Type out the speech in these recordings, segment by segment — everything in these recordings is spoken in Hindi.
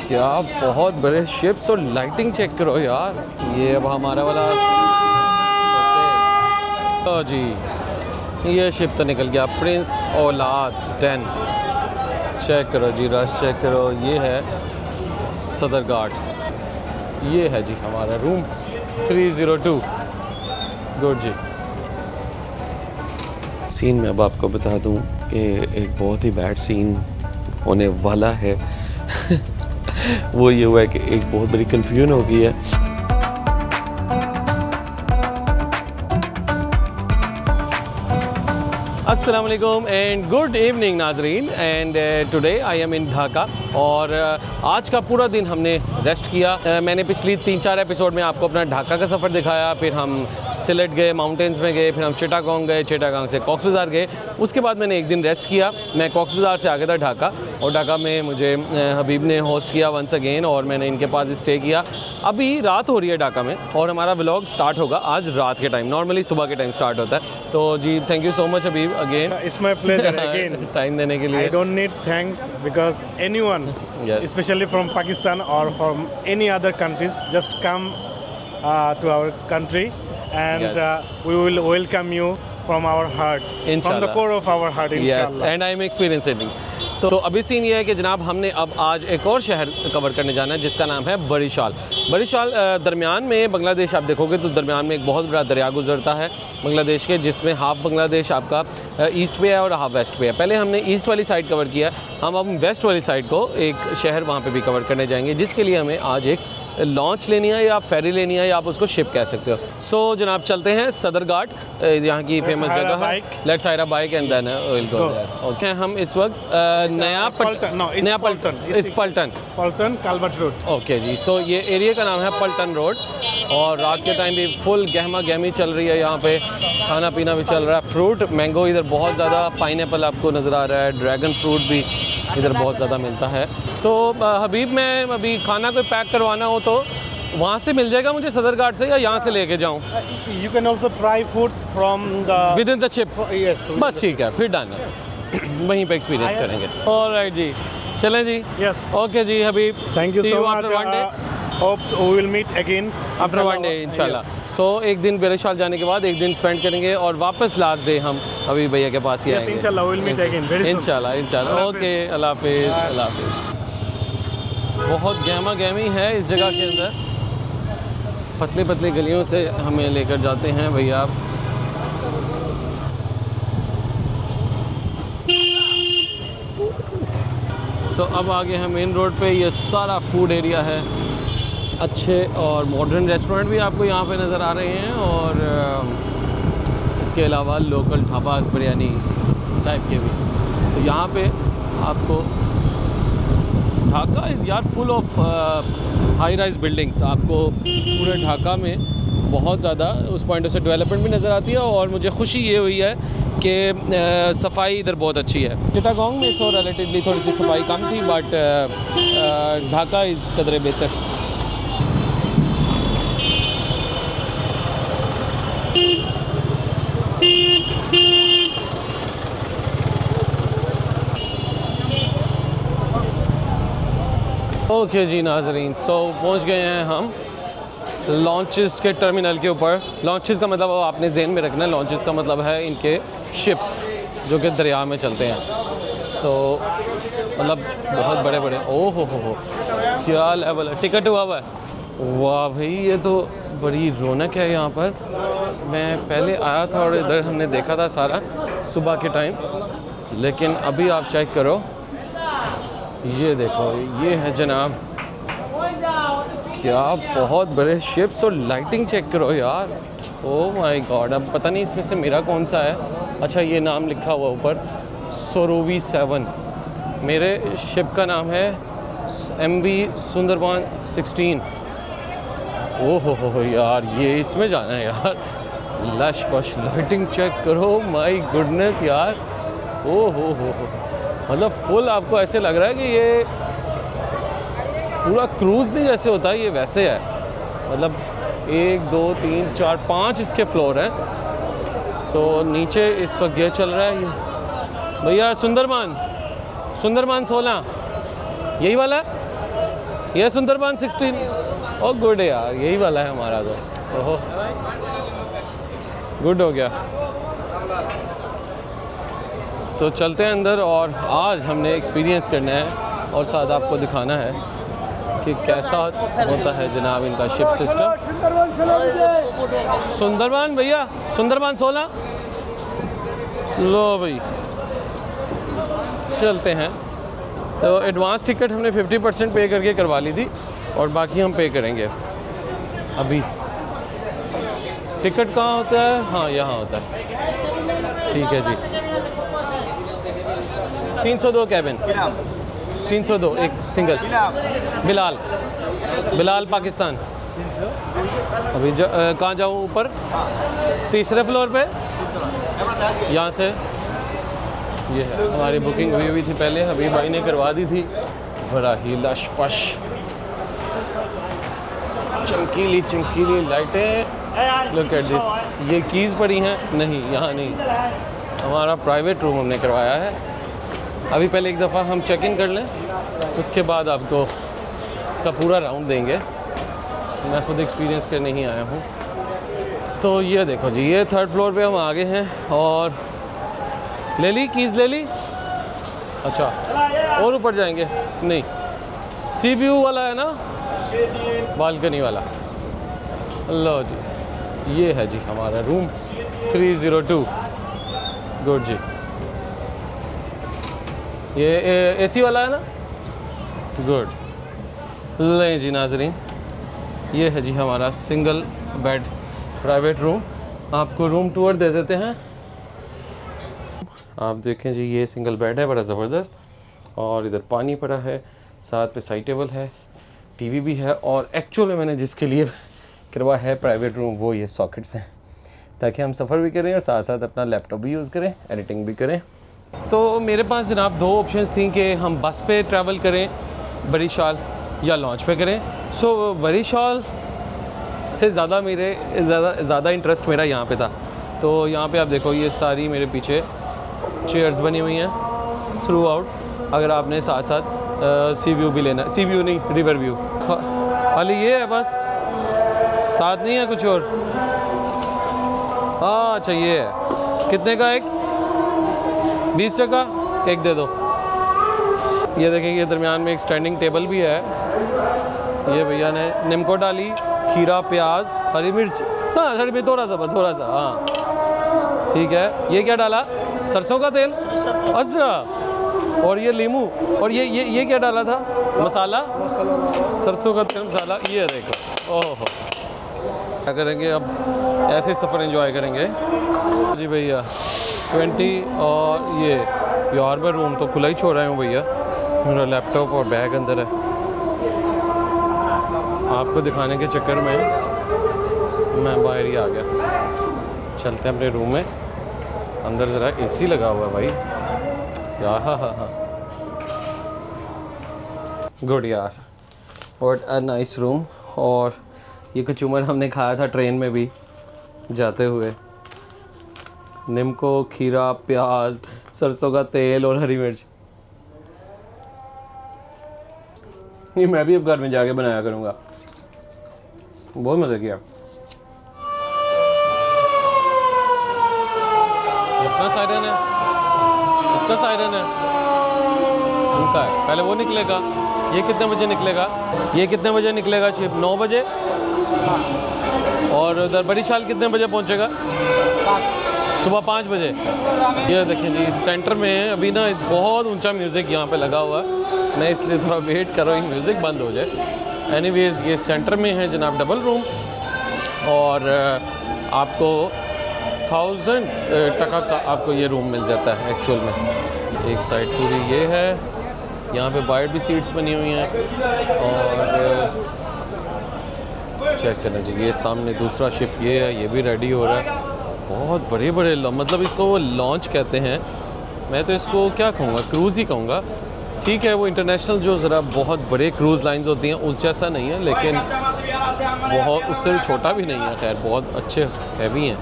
क्या बहुत बड़े शिप्स और लाइटिंग चेक करो यार। ये अब हमारा वाला तो जी ये शिप तो निकल गया, प्रिंस औलाद 10। चेक करो जी, रश चेक करो। ये है सदरघाट, ये है जी हमारा रूम 302। गुड जी। सीन में अब आपको बता दूं कि एक बहुत ही बैड सीन होने वाला है। वो ये हुआ है कि एक बहुत बड़ी कन्फ्यूजन हो गई है। अस्सलाम वालेकुम एंड गुड इवनिंग नाजरीन। एंड टुडे आई एम इन ढाका और आज का पूरा दिन हमने रेस्ट किया। मैंने पिछली 3-4 एपिसोड में आपको अपना ढाका का सफ़र दिखाया, फिर हम सिलेट गए, माउंटेन्स में गए, फिर हम चिटागोंग गए, चिटागोंग से कॉक्स बाज़ार गए। उसके बाद मैंने एक दिन रेस्ट किया। मैं कॉक्स बाज़ार से आ गया था ढाका, और ढाका में मुझे हबीब ने होस्ट किया वंस अगेन, और मैंने इनके पास स्टे किया। अभी रात हो रही है ढाका में, और हमारा व्लॉग स्टार्ट होगा आज रात के टाइम। नॉर्मली सुबह के टाइम स्टार्ट होता है। तो जी thank you so much Habib again. It's my pleasure again. Time देने के लिए। I don't need thanks because anyone, Yes. especially from Pakistan or from any other countries, just come to our country and Yes. We will welcome you from our heart, from Inshallah. the core of our heart, Yes, inshallah. and I am experiencing. तो अभी सीन ये है कि जनाब हमने अब आज एक और शहर कवर करने जाना है जिसका नाम है बरिशाल। बरिशाल दरमियान में बांग्लादेश आप देखोगे तो दरमियान में एक बहुत बड़ा दरिया गुजरता है बांग्लादेश के, जिसमें हाफ बांग्लादेश आपका ईस्ट पे है और हाफ वेस्ट पे है। पहले हमने ईस्ट वाली साइड कवर किया, हम अब वेस्ट वाली साइड को एक शहर वहाँ पे भी कवर करने जाएंगे, जिसके लिए हमें आज एक लॉन्च लेनी है या फेरी लेनी है या आप उसको शिप कह सकते हो। सो जनाब चलते हैं सदरघाट, यहाँ की फेमस जगह है। Let's hire a bike and then will go there. Okay, हम इस वक्त नया पल्टन कालबट रोड। ओके जी, सो ये एरिया का नाम है पल्टन रोड, और रात के टाइम भी फुल गहमा गहमी चल रही है। यहाँ पे खाना पीना भी चल रहा है, फ्रूट मैंगो इधर बहुत ज़्यादा, पाइनएप्पल आपको नज़र आ रहा है, ड्रैगन फ्रूट भी इधर बहुत ज़्यादा मिलता है। तो हबीब में अभी खाना कोई पैक करवाना हो तो वहाँ से मिल जाएगा मुझे सदरघाट से, या यहाँ से लेके जाऊँ? You can also try foods from the with in the ship. yes. बस ठीक है, फिर डन है, वहीं पे एक्सपीरियंस करेंगे। ऑलराइट जी, चलें जी। Yes. ओके जी Habib, Thank you See so you much. after one day. Hope we will meet again after one day इंशाल्लाह। सो एक दिन बरिशाल जाने के बाद एक दिन स्पेंड करेंगे, और वापस लास्ट डे हम हबीब भैया के पास ही Yes, आएंगे। inshallah we will meet again very soon. इंशाल्लाह। ओके, अल्लाह हाफिज़। अल्लाह हाफिज़। बहुत गहमा गहमी है इस जगह के अंदर, पतली पतली गलियों से हमें लेकर जाते हैं भैया आप। सो अब आगे हम मेन रोड पे, ये सारा फूड एरिया है। अच्छे और मॉडर्न रेस्टोरेंट भी आपको यहाँ पे नज़र आ रहे हैं, और इसके अलावा लोकल ढाबा बिरयानी टाइप के भी। तो यहाँ पे आपको ढाका इज़ यार full of high rise buildings. आपको पूरे ढाका में बहुत ज़्यादा उस पॉइंट से डेवलपमेंट भी नज़र आती है, और मुझे खुशी ये हुई है कि सफाई इधर बहुत अच्छी है। चिटागोंग में तो रिलेटिवली थोड़ी सी सफाई कम थी, बट ढाका इज़ कदरे बेहतर। ओके जी नाजरीन, सो पहुंच गए हैं हम लॉन्चेस के टर्मिनल के ऊपर। लॉन्चेस का मतलब आपने ज़हन में रखना है, लॉन्चेस का मतलब है इनके शिप्स जो कि दरिया में चलते हैं। तो मतलब बहुत बड़े बड़े, ओह हो क्या लेवल है। टिकट हुआ है, वाह भाई, ये तो बड़ी रौनक है यहाँ पर। मैं पहले आया था और इधर हमने देखा था सारा सुबह के टाइम, लेकिन अभी आप चेक करो, ये देखो, ये है जनाब, क्या बहुत बड़े शिप्स और लाइटिंग चेक करो यार। ओह माय गॉड, अब पता नहीं इसमें से मेरा कौन सा है। अच्छा, ये नाम लिखा हुआ ऊपर सोरोवी 7, मेरे शिप का नाम है MV सुंदरबान 16। ओह हो यार, ये इसमें जाना है यार। लश पश लाइटिंग चेक करो, माय गुडनेस यार। ओह हो, मतलब फुल आपको ऐसे लग रहा है कि ये पूरा क्रूज़ नहीं जैसे होता है, ये वैसे है। मतलब 1 2 3 4 5 इसके फ्लोर हैं। तो नीचे इस वक्त ये चल रहा है, ये भैया सुंदरबान 16 यही वाला है। ये सुंदरबन 16। ओ गुड है यार, यही वाला है हमारा तो। ओहो गुड हो गया। तो चलते हैं अंदर और आज हमने एक्सपीरियंस करना है और साथ आपको दिखाना है कि कैसा होता है जनाब इनका शिप सिस्टम। सुंदरबन भैया, सुंदरबन 16 लो भाई। चलते हैं। तो एडवांस टिकट हमने 50% पे करके करवा ली थी और बाकी हम पे करेंगे अभी। टिकट कहाँ होता है? हाँ यहाँ होता है। ठीक है जी। 302 कैबिन, 302 एक सिंगल। बिलाल, बिलाल पाकिस्तान। अभी कहाँ जाऊँ? ऊपर तीसरे फ्लोर पे, यहाँ से। ये है हमारी बुकिंग हुई हुई थी पहले, हबीब भाई ने करवा दी थी। बड़ा ही लश पश, चमकीली चमकीली लाइटें। Look at this. ये कीज़ पड़ी हैं? नहीं, यहाँ नहीं। हमारा प्राइवेट रूम हमने करवाया है। अभी पहले एक दफ़ा हम चेक इन कर लें, उसके बाद आपको इसका पूरा राउंड देंगे। मैं खुद एक्सपीरियंस करने ही आया हूँ। तो ये देखो जी, ये 3rd फ्लोर पे हम आ गए हैं। और ले ली कीज़, ले ली। अच्छा, और ऊपर जाएंगे? नहीं, सी व्यू वाला है ना, बालकनी वाला। लो जी, ये है जी हमारा रूम 302। गुड जी। ये एसी वाला है ना? गुड। लें जी नाजरीन, ये है जी हमारा सिंगल बेड प्राइवेट रूम। आपको रूम टूर दे देते हैं। आप देखें जी, ये सिंगल बेड है, बड़ा ज़बरदस्त। और इधर पानी पड़ा है, साथ पे साइड टेबल है, टीवी भी है। और एक्चुअल में मैंने जिसके लिए करवाया है प्राइवेट रूम, वो ये सॉकेट्स हैं, ताकि हम सफ़र भी करें और साथ साथ अपना लैपटॉप भी यूज़ करें, एडिटिंग भी करें। तो मेरे पास जनाब 2 ऑप्शंस थी कि हम बस पे ट्रैवल करें बड़ी शाल या लॉन्च पे करें। सो बड़ी शाल से ज़्यादा ज़्यादा इंटरेस्ट मेरा यहाँ पे था। तो यहाँ पे आप देखो, ये सारी मेरे पीछे चेयर्स बनी हुई हैं थ्रू आउट। अगर आपने साथ साथ सी व्यू भी लेना, सी व्यू नहीं, रिवर व्यू। खाली ये है बस, साथ नहीं है कुछ और। हाँ अच्छा, ये है। कितने का एक? 20 टका एक दे दो। ये देखें, ये दरमियान में एक स्टैंडिंग टेबल भी है। ये भैया ने निम्को डाली, खीरा, प्याज, हरी मिर्च। हाँ, हरी मिर्च थोड़ा सा, बस थोड़ा सा। हाँ ठीक है। ये क्या डाला? सरसों का तेल। अच्छा, और ये लीमू। और ये क्या डाला था? मसाला, सरसों का तेल, मसाला। ये देखो, ओहो। क्या करेंगे अब? ऐसे सफ़र एंजॉय करेंगे जी भैया। 20। और ये यार मैं रूम तो खुला ही छोड़ रहा हूँ भैया। मेरा लैपटॉप और बैग अंदर है। आपको दिखाने के चक्कर में मैं बाहर ही आ गया। चलते हैं अपने रूम में। अंदर ज़रा एसी लगा हुआ है भाई यार। हाँ गुड यार, व्हाट अ नाइस रूम। और ये कचूमर हमने खाया था ट्रेन में भी जाते हुए। निम्को, खीरा, प्याज, सरसों का तेल और हरी मिर्च। ये मैं भी अब घर में जाके बनाया करूँगा। बहुत मज़े किया। अपना सायरन है, इसका सायरन है, उनका है। पहले वो निकलेगा। ये कितने बजे निकलेगा? ये कितने बजे निकलेगा शिप? 9 बजे। और उधर बड़ी शाल कितने बजे पहुँचेगा? सुबह 5 बजे। ये देखिए जी, सेंटर में अभी ना बहुत ऊंचा म्यूज़िक यहाँ पे लगा हुआ है। मैं इसलिए थोड़ा वेट कर रहा हूँ म्यूज़िक बंद हो जाए। एनीवेज़, ये सेंटर में है जनाब डबल रूम। और आपको 1000 टका का आपको ये रूम मिल जाता है एक्चुअल में। एक साइड पूरी ये है, यहाँ पे बाइट भी सीट्स बनी हुई हैं। और चेक करना चाहिए, ये सामने दूसरा शिप ये है, ये भी रेडी हो रहा है। बहुत बड़े बड़े, मतलब इसको वो लॉन्च कहते हैं। मैं तो इसको क्या कहूँगा, क्रूज़ ही कहूँगा। ठीक है, वो इंटरनेशनल जो ज़रा बहुत बड़े क्रूज़ लाइंस होती हैं उस जैसा नहीं है, लेकिन बहुत उससे भी छोटा भी नहीं है। खैर, बहुत अच्छे हैवी हैं।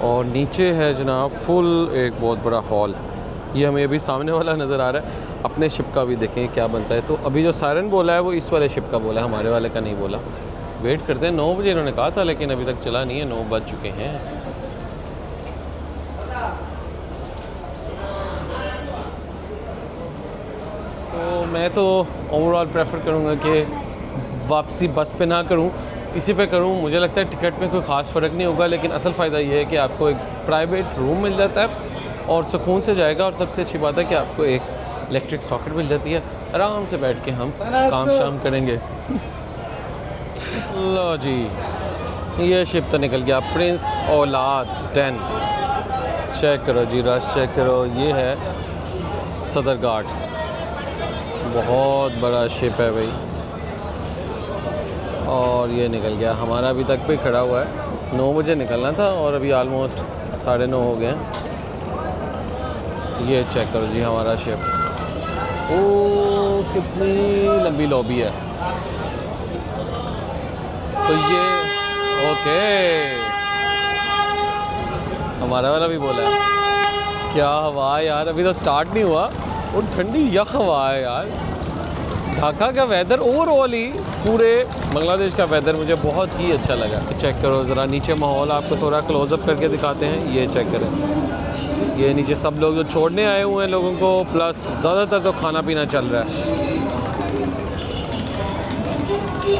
और नीचे है जनाब फुल एक बहुत बड़ा हॉल। ये हमें अभी सामने वाला नज़र आ रहा है। अपने शिप का भी देखें क्या बनता है। तो अभी जो सायरन बोला है वो इस वाले शिप का बोला है, हमारे वाले का नहीं बोला। वेट करते हैं, 9 बजे इन्होंने कहा था लेकिन अभी तक चला नहीं है, 9 बज चुके हैं। तो मैं तो ओवरऑल प्रेफर करूँगा कि वापसी बस पे ना करूँ, इसी पे करूँ। मुझे लगता है टिकट में कोई ख़ास फ़र्क नहीं होगा, लेकिन असल फ़ायदा ये है कि आपको एक प्राइवेट रूम मिल जाता है और सुकून से जाएगा। और सबसे अच्छी बात है कि आपको एक इलेक्ट्रिक सॉकेट मिल जाती है, आराम से बैठ के हम काम शाम करेंगे। लो जी, ये शिप तो निकल गया, प्रिंस औलाद 10। चेक करो जी, रश चेक करो। ये है सदरघाट, बहुत बड़ा शिप है भाई। और ये निकल गया, हमारा अभी तक पे खड़ा हुआ है। 9 बजे निकलना था और अभी आलमोस्ट 9:30 हो गए हैं। ये चेक करो जी हमारा शिप। ओ कितनी लंबी लॉबी है। तो ये ओके, हमारा वाला भी बोला है। क्या हवा है यार, अभी तो स्टार्ट नहीं हुआ और ठंडी यख हवा है यार। ढाका का वेदर ओवरऑल ही पूरे बांग्लादेश का वेदर मुझे बहुत ही अच्छा लगा। चेक करो ज़रा नीचे माहौल, आपको थोड़ा क्लोज़अप करके दिखाते हैं। ये चेक करें, ये नीचे सब लोग जो छोड़ने आए हुए हैं लोगों को, प्लस ज़्यादातर तो खाना पीना चल रहा है।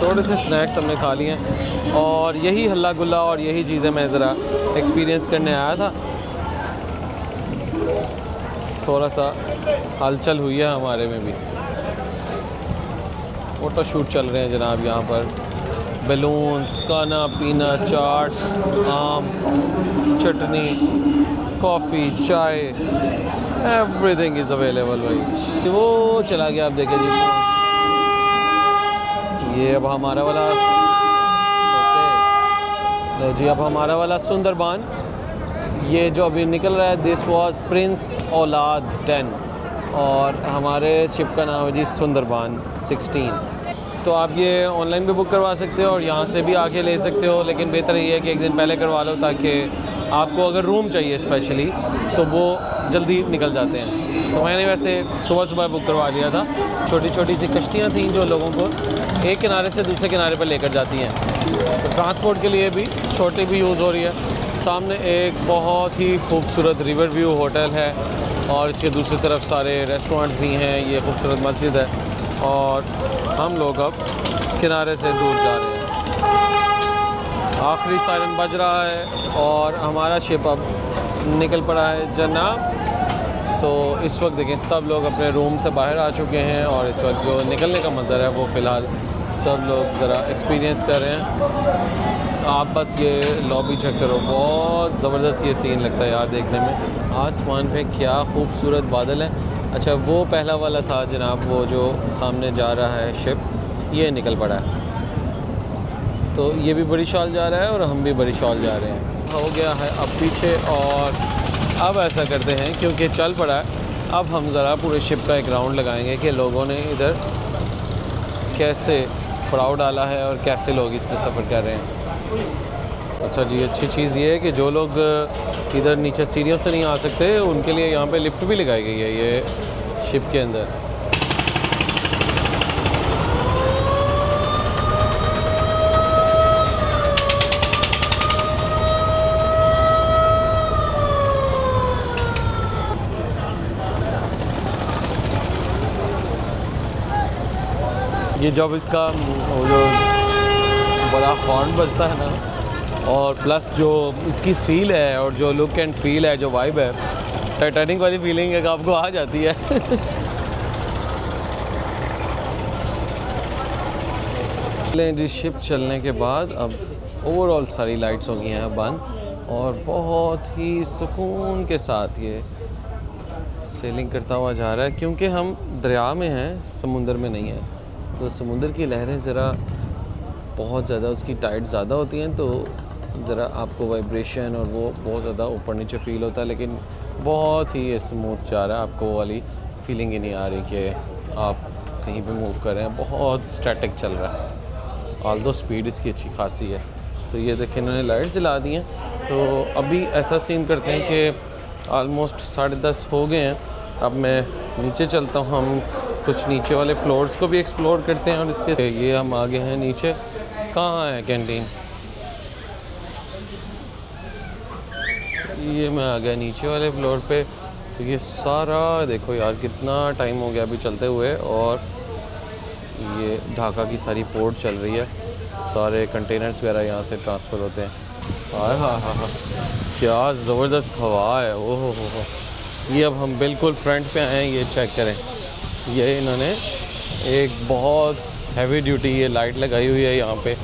थोड़े से स्नैक्स हमने खा लिए हैं और यही हल्ला गुल्ला और यही चीज़ें मैं ज़रा एक्सपीरियंस करने आया था। थोड़ा सा हलचल हुई है हमारे में भी। फ़ोटो शूट चल रहे हैं जनाब यहाँ पर। बैलून्स, खाना पीना, चाट, आम, चटनी, कॉफ़ी, चाय, एवरीथिंग इज़ अवेलेबल भाई। वो चला गया, आप देखें जी। ये अब हमारा वाला ओके जी, अब हमारा वाला सुंदरबान ये जो अभी निकल रहा है, दिस वाज प्रिंस औलाद 10 और हमारे शिप का नाम है जी सुंदरबान 16। तो आप ये ऑनलाइन भी बुक करवा सकते हो और यहाँ से भी आके ले सकते हो, लेकिन बेहतर ये है कि एक दिन पहले करवा लो ताकि आपको अगर रूम चाहिए स्पेशली तो वो जल्दी निकल जाते हैं। तो मैंने वैसे सुबह सुबह बुक करवा लिया था। छोटी छोटी सी कश्तियाँ थीं जो लोगों को एक किनारे से दूसरे किनारे पर लेकर जाती हैं, तो ट्रांसपोर्ट के लिए भी छोटी भी यूज़ हो रही है। सामने एक बहुत ही खूबसूरत रिवर व्यू होटल है और इसके दूसरी तरफ सारे रेस्टोरेंट्स भी हैं। ये खूबसूरत मस्जिद है और हम लोग अब किनारे से दूर जा रहे हैं। आखिरी सायरन बज रहा है और हमारा शिप अब निकल पड़ा है जनाब। तो इस वक्त देखें सब लोग अपने रूम से बाहर आ चुके हैं और इस वक्त जो निकलने का मंज़र है वो फ़िलहाल सब लोग ज़रा एक्सपीरियंस कर रहे हैं। आप बस ये लॉबी चेक करो, बहुत ज़बरदस्त ये सीन लगता है यार देखने में। आसमान पे क्या खूबसूरत बादल है। अच्छा वो पहला वाला था जनाब, वो जो सामने जा रहा है शिप, ये निकल पड़ा है। तो ये भी बड़ी शॉल जा रहा है और हम भी बड़ी शॉल जा रहे हैं। हो गया है अब पीछे और अब ऐसा करते हैं क्योंकि चल पड़ा है, अब हम ज़रा पूरे शिप का एक राउंड लगाएंगे कि लोगों ने इधर कैसे क्राउड डाला है और कैसे लोग इस पर सफ़र कर रहे हैं। अच्छा जी, अच्छी चीज़ ये है कि जो लोग इधर नीचे सीढ़ियों से नहीं आ सकते उनके लिए यहाँ पे लिफ्ट भी लगाई गई है ये शिप के अंदर। ये जब इसका वो जो बड़ा हॉर्न बजता है ना, और प्लस जो इसकी फ़ील है और जो लुक एंड फील है, जो वाइब है, टाइटैनिक वाली फीलिंग है आपको आ जाती है। जी शिप चलने के बाद अब ओवरऑल सारी लाइट्स हो गई हैं बंद और बहुत ही सुकून के साथ ये सेलिंग करता हुआ जा रहा है क्योंकि हम दरिया में हैं, समुंदर में नहीं है। तो समुंदर की लहरें ज़रा बहुत ज़्यादा, उसकी टाइड ज़्यादा होती हैं तो ज़रा आपको वाइब्रेशन और वो बहुत ज़्यादा ऊपर नीचे फ़ील होता है, लेकिन बहुत ही स्मूथ से आ रहा है। आपको वो वाली फीलिंग ही नहीं आ रही कि आप कहीं पे मूव कर रहे हैं। बहुत स्टैटिक चल रहा है, ऑल्दो स्पीड इसकी अच्छी खासी है। तो ये देखें इन्होंने लाइट जला दी हैं। तो अभी ऐसा सीन करते हैं कि ऑलमोस्ट 10:30 हो गए हैं अब मैं नीचे चलता हूँ, हम कुछ नीचे वाले फ्लोर्स को भी एक्सप्लोर करते हैं। और इसके ये हम आगे हैं नीचे। कहाँ है कैंटीन? ये मैं आ गया नीचे वाले फ्लोर पे। तो ये सारा देखो यार, कितना टाइम हो गया अभी चलते हुए, और ये ढाका की सारी पोर्ट चल रही है, सारे कंटेनर्स वगैरह यहाँ से ट्रांसफ़र होते हैं। हाँ हाँ हाँ हाँ, क्या ज़बरदस्त हवा है। ओहो हो। ये अब हम बिल्कुल फ्रंट पे आए हैं, ये चेक करें। ये इन्होंने एक बहुत हैवी ड्यूटी ये लाइट लगाई हुई है यहाँ पे,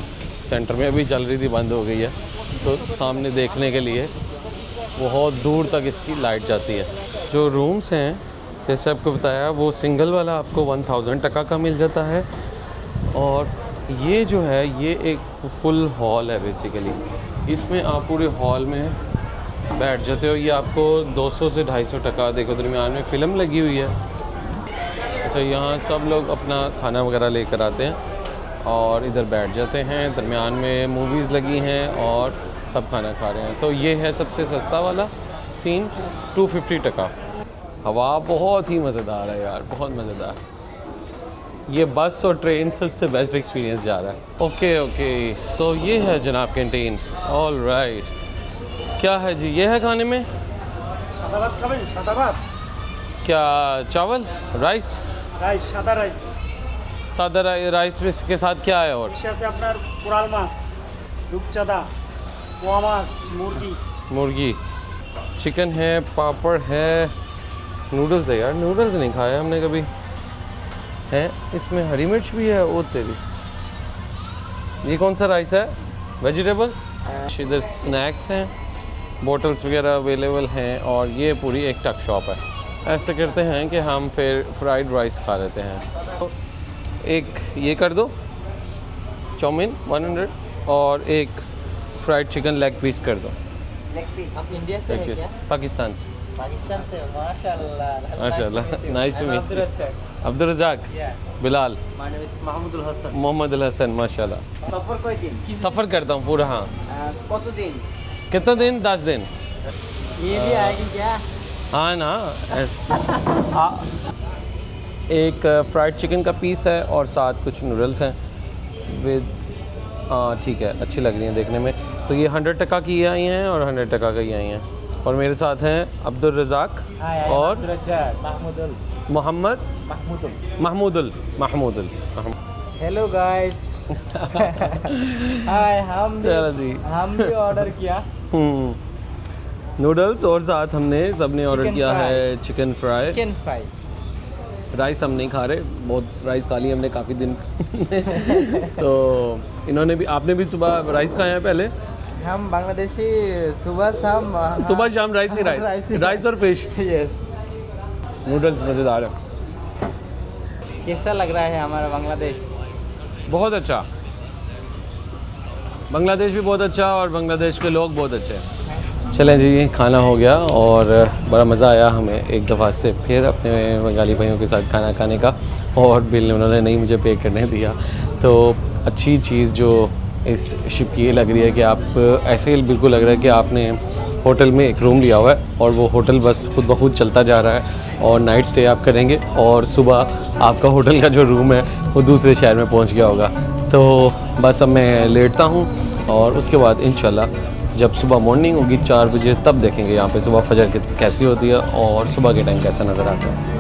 सेंटर में अभी चल रही थी, बंद हो गई है। तो सामने देखने के लिए बहुत दूर तक इसकी लाइट जाती है। जो रूम्स हैं जैसे आपको बताया, वो सिंगल वाला आपको 1000 टका का मिल जाता है, और ये जो है ये एक फुल हॉल है बेसिकली। इसमें आप पूरे हॉल में बैठ जाते हो। ये आपको 200 से 250 टका, देखो दरमियान में फ़िल्म लगी हुई है। अच्छा, यहाँ सब लोग अपना खाना वगैरह लेकर आते हैं और इधर बैठ जाते हैं। दरमियान में मूवीज़ लगी हैं और सब खाना खा रहे हैं। तो ये है सबसे सस्ता वाला सीन, 250 टका। हवा बहुत ही मज़ेदार है यार, बहुत मज़ेदार। ये बस और ट्रेन सबसे बेस्ट एक्सपीरियंस जा रहा है। ओके ओके, सो ये है जनाब कैंटीन। ऑल राइट, क्या है जी? ये है खाने में সাদা ভাত খাবেন? সাদা ভাত, क्या? चावल, राइस? রাইস, সাদা রাইস। सादा राइस में के साथ क्या है? और ডিশে আছে আপনার কোরাল মাছ, রূপচাঁদা, পোয়া মাছ, মুরগি। मुर्गी, चिकन है, पापड़ है, नूडल्स है यार। नूडल्स नहीं खाया हमने कभी। है इसमें हरी मिर्च भी है। ओ तेरी, ये कौन सा राइस है? वेजिटेबल। इधर स्नैक्स हैं, बोटल्स वगैरह अवेलेबल हैं, और ये पूरी एक टक शॉप है। ऐसे करते हैं कि हम फिर फ्राइड राइस खा लेते हैं। तो एक ये कर दो चाउमीन 100, और एक फ्राइड चिकन लेग पीस कर दो। Leg piece. आप इंडिया से लेग हैं पीस क्या? पाकिस्तान से। पाकिस्तान से? माशाल्लाह। माशाल्लाह, nice to meet. Abdul Razzaq, Yeah. Bilal, My name is Mahmudul Hasan. Mohammad Al Hasan. माशाल्लाह, सफर कई दिन? सफ़र करता हूँ पूरा। हाँ, कत दिन? कितना दिन? 10 दिन। ये भी आएगी क्या? हाँ ना। एक फ्राइड चिकन का पीस है और साथ कुछ नूडल्स हैं विद, हाँ ठीक है, अच्छी लग रही हैं देखने में। तो ये 100 टका की आई हैं और 100 टका की आई हैं। और मेरे साथ हैं अब्दुल रज़ाक और Mahmudul. Mohammad Mahmudul. Mahmudul. Hello guys. Hi, चलो जी, हम भी ऑर्डर किया नूडल्स, और साथ हमने सबने ऑर्डर चिकन किया फ्राई। है chicken fry. Chicken fry. Rice हम नहीं खा रहे, बहुत राइस खा ली हमने काफ़ी दिन। तो इन्होंने भी, आपने भी सुबह राइस खाया है पहले? हम बांग्लादेशी, सुबह शाम सुबह शाम राइस ही राइस और फिश। यस। नूडल्स मज़ेदार है। कैसा लग रहा है हमारा बांग्लादेश? बहुत अच्छा, बांग्लादेश भी बहुत अच्छा, और बांग्लादेश के लोग बहुत अच्छे हैं। चलें जी, खाना हो गया और बड़ा मज़ा आया हमें एक दफ़ा से फिर अपने बंगाली भाइयों के साथ खाना खाने का, और बिल उन्होंने नहीं मुझे पे करने दिया। तो अच्छी चीज़ जो इस शिप की ये लग रही है कि आप ऐसे ही बिल्कुल लग रहा है कि आपने होटल में एक रूम लिया हुआ है, और वो होटल बस खुद ब खुद चलता जा रहा है, और नाइट स्टे आप करेंगे, और सुबह आपका होटल का जो रूम है वो दूसरे शहर में पहुंच गया होगा। तो बस अब मैं लेटता हूं, और उसके बाद इंशाल्लाह जब सुबह मॉर्निंग होगी 4 बजे, तब देखेंगे यहाँ पे सुबह फजर कैसी होती है और सुबह के टाइम कैसा नज़र आता है।